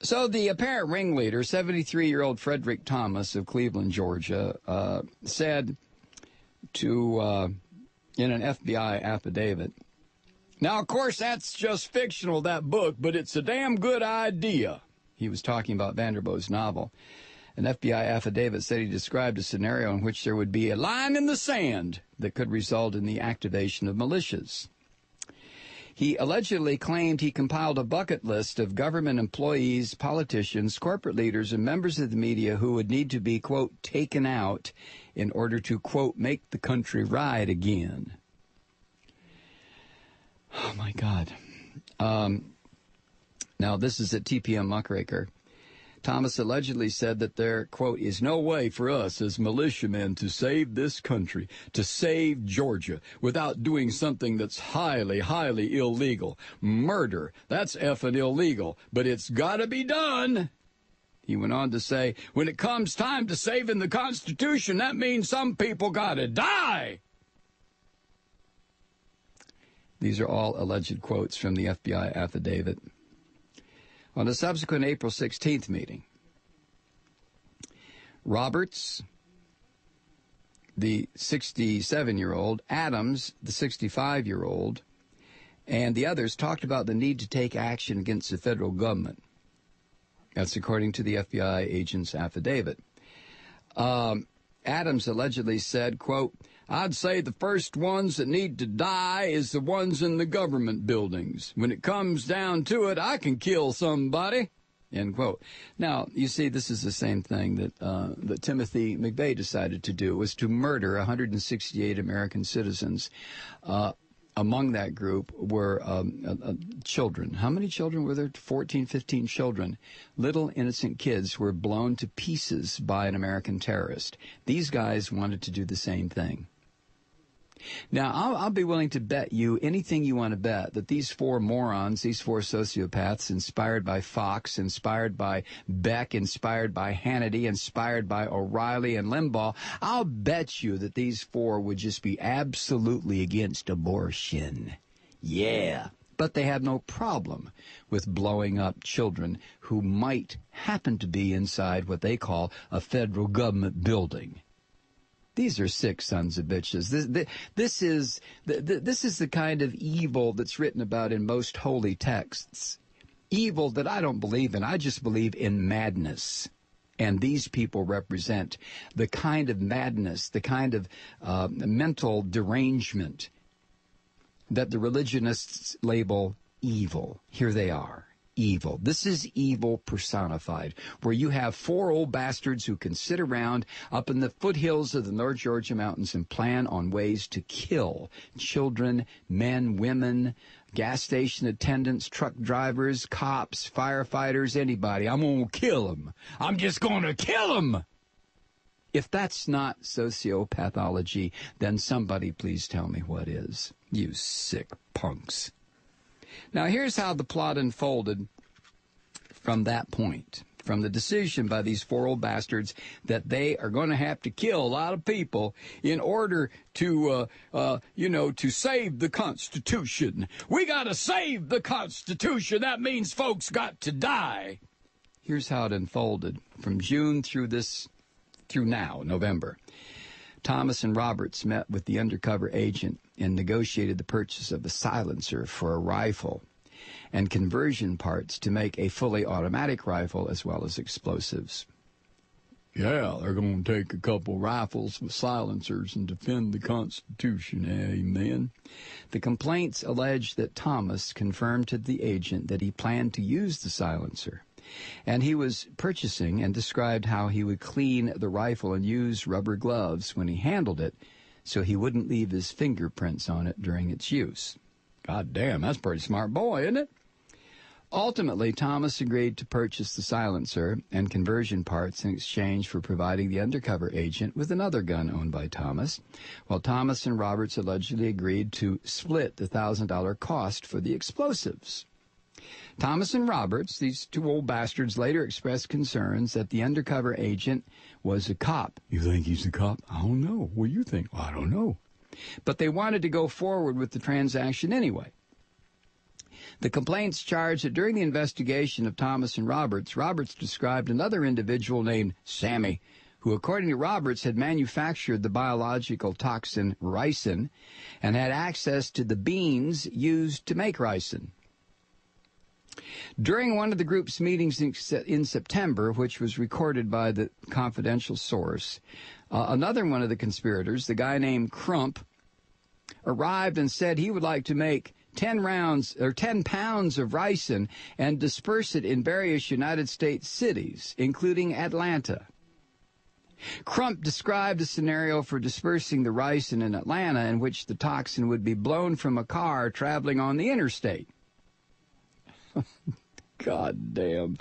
So the apparent ringleader, 73-year-old Frederick Thomas of Cleveland, Georgia, said to, in an FBI affidavit, "Now, of course, that's just fictional, that book, but it's a damn good idea." He was talking about Vanderboe's novel. An FBI affidavit said he described a scenario in which there would be a line in the sand that could result in the activation of militias. He allegedly claimed he compiled a bucket list of government employees, politicians, corporate leaders, and members of the media who would need to be, quote, taken out in order to, quote, make the country right again. Oh, my God. Now, this is at TPM Muckraker. Thomas allegedly said that there, quote, is no way for us as militiamen to save this country, to save Georgia, without doing something that's highly, highly illegal. Murder, that's effing illegal, but it's got to be done. He went on to say, when it comes time to saving the Constitution, that means some people got to die. These are all alleged quotes from the FBI affidavit. On a subsequent April 16th meeting, Roberts, the 67-year-old, Adams, the 65-year-old, and the others talked about the need to take action against the federal government. That's according to the FBI agent's affidavit. Adams allegedly said, quote, I'd say the first ones that need to die is the ones in the government buildings. When it comes down to it, I can kill somebody, end quote. Now, you see, this is the same thing that Timothy McVeigh decided to do, was to murder 168 American citizens. Among that group were children. How many children were there? 14, 15 children. Little innocent kids were blown to pieces by an American terrorist. These guys wanted to do the same thing. Now, I'll be willing to bet you anything you want to bet that these four morons, these four sociopaths, inspired by Fox, inspired by Beck, inspired by Hannity, inspired by O'Reilly and Limbaugh, I'll bet you that these four would just be absolutely against abortion. Yeah. But they have no problem with blowing up children who might happen to be inside what they call a federal government building. These are sick sons of bitches. This is the kind of evil that's written about in most holy texts. Evil that I don't believe in. I just believe in madness. And these people represent the kind of madness, the kind of mental derangement that the religionists label evil. Here they are. Evil. This is evil personified, where you have four old bastards who can sit around up in the foothills of the North Georgia mountains and plan on ways to kill children, men, women, gas station attendants, truck drivers, cops, firefighters, anybody. I'm going to kill them. I'm just going to kill them. If that's not sociopathology, then somebody please tell me what is. You sick punks. Now, here's how the plot unfolded from that point, from the decision by these four old bastards that they are going to have to kill a lot of people in order to, to save the Constitution. We got to save the Constitution. That means folks got to die. Here's how it unfolded from June through now, November. Thomas and Roberts met with the undercover agent and negotiated the purchase of a silencer for a rifle and conversion parts to make a fully automatic rifle as well as explosives. Yeah, they're going to take a couple rifles with silencers and defend the Constitution. Amen. The complaints allege that Thomas confirmed to the agent that he planned to use the silencer, and he was purchasing and described how he would clean the rifle and use rubber gloves when he handled it so he wouldn't leave his fingerprints on it during its use. God damn, that's a pretty smart boy, isn't it? Ultimately, Thomas agreed to purchase the silencer and conversion parts in exchange for providing the undercover agent with another gun owned by Thomas, while Thomas and Roberts allegedly agreed to split the $1,000 cost for the explosives. Thomas and Roberts, these two old bastards, later expressed concerns that the undercover agent was a cop. You think he's a cop? I don't know. What do you think? I don't know. But they wanted to go forward with the transaction anyway. The complaints charged that during the investigation of Thomas and Roberts, Roberts described another individual named Sammy, who, according to Roberts, had manufactured the biological toxin ricin and had access to the beans used to make ricin. During one of the group's meetings in September, which was recorded by the confidential source, another one of the conspirators, the guy named Crump, arrived and said he would like to make 10 pounds of ricin and disperse it in various United States cities, including Atlanta. Crump described a scenario for dispersing the ricin in Atlanta in which the toxin would be blown from a car traveling on the interstate. God damn.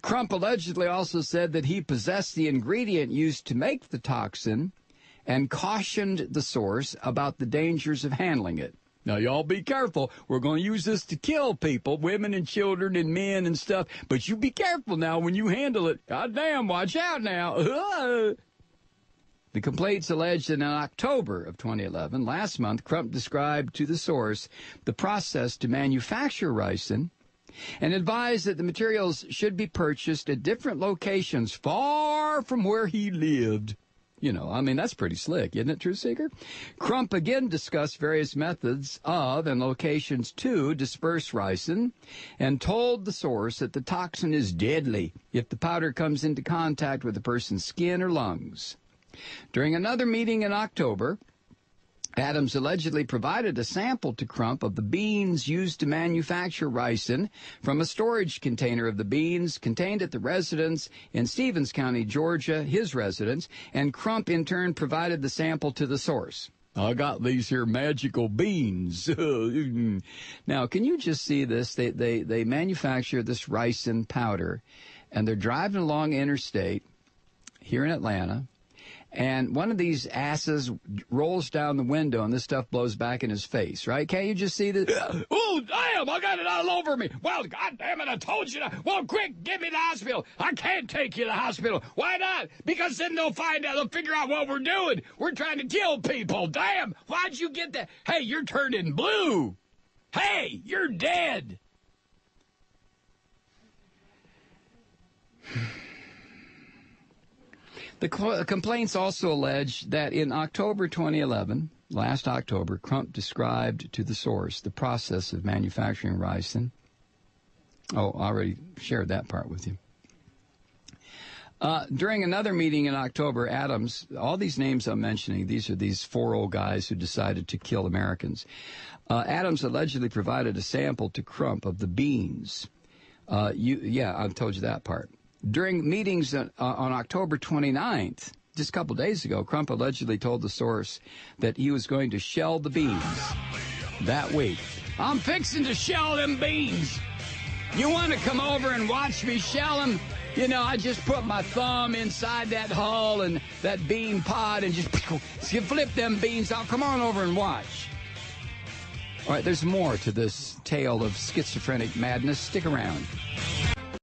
Crump allegedly also said that he possessed the ingredient used to make the toxin and cautioned the source about the dangers of handling it. Now, y'all be careful. We're going to use this to kill people, women and children and men and stuff. But you be careful now when you handle it. God damn, watch out now. The complaints alleged that in October of 2011, last month, Crump described to the source the process to manufacture ricin and advised that the materials should be purchased at different locations far from where he lived. You know, I mean, that's pretty slick, isn't it, Truth Seeker? Crump again discussed various methods of and locations to disperse ricin and told the source that the toxin is deadly if the powder comes into contact with a person's skin or lungs. During another meeting in October, Adams allegedly provided a sample to Crump of the beans used to manufacture ricin from a storage container of the beans contained at the residence in Stevens County, Georgia, his residence, and Crump in turn provided the sample to the source. I got these here magical beans. Now, can you just see this? They manufacture this ricin powder, and they're driving along interstate here in Atlanta, and one of these asses rolls down the window, and this stuff blows back in his face, right? Can't you just see this? Oh, damn, I got it all over me. Well, God damn it, I told you to. Well, quick, get me to the hospital. I can't take you to the hospital. Why not? Because then they'll find out, they'll figure out what we're doing. We're trying to kill people. Damn, why'd you get that? Hey, you're turning blue. Hey, you're dead. The complaints also allege that in October 2011, last October, Crump described to the source the process of manufacturing ricin. Oh, I already shared that part with you. During another meeting in October, Adams, all these names I'm mentioning, these are these four old guys who decided to kill Americans. Adams allegedly provided a sample to Crump of the beans. Yeah, I've told you that part. During meetings on October 29th, just a couple days ago, Crump allegedly told the source that he was going to shell the beans that week. I'm fixing to shell them beans. You want to come over and watch me shell them? You know, I just put my thumb inside that hull and that bean pod and just flip them beans out. Come on over and watch. All right, there's more to this tale of schizophrenic madness. Stick around.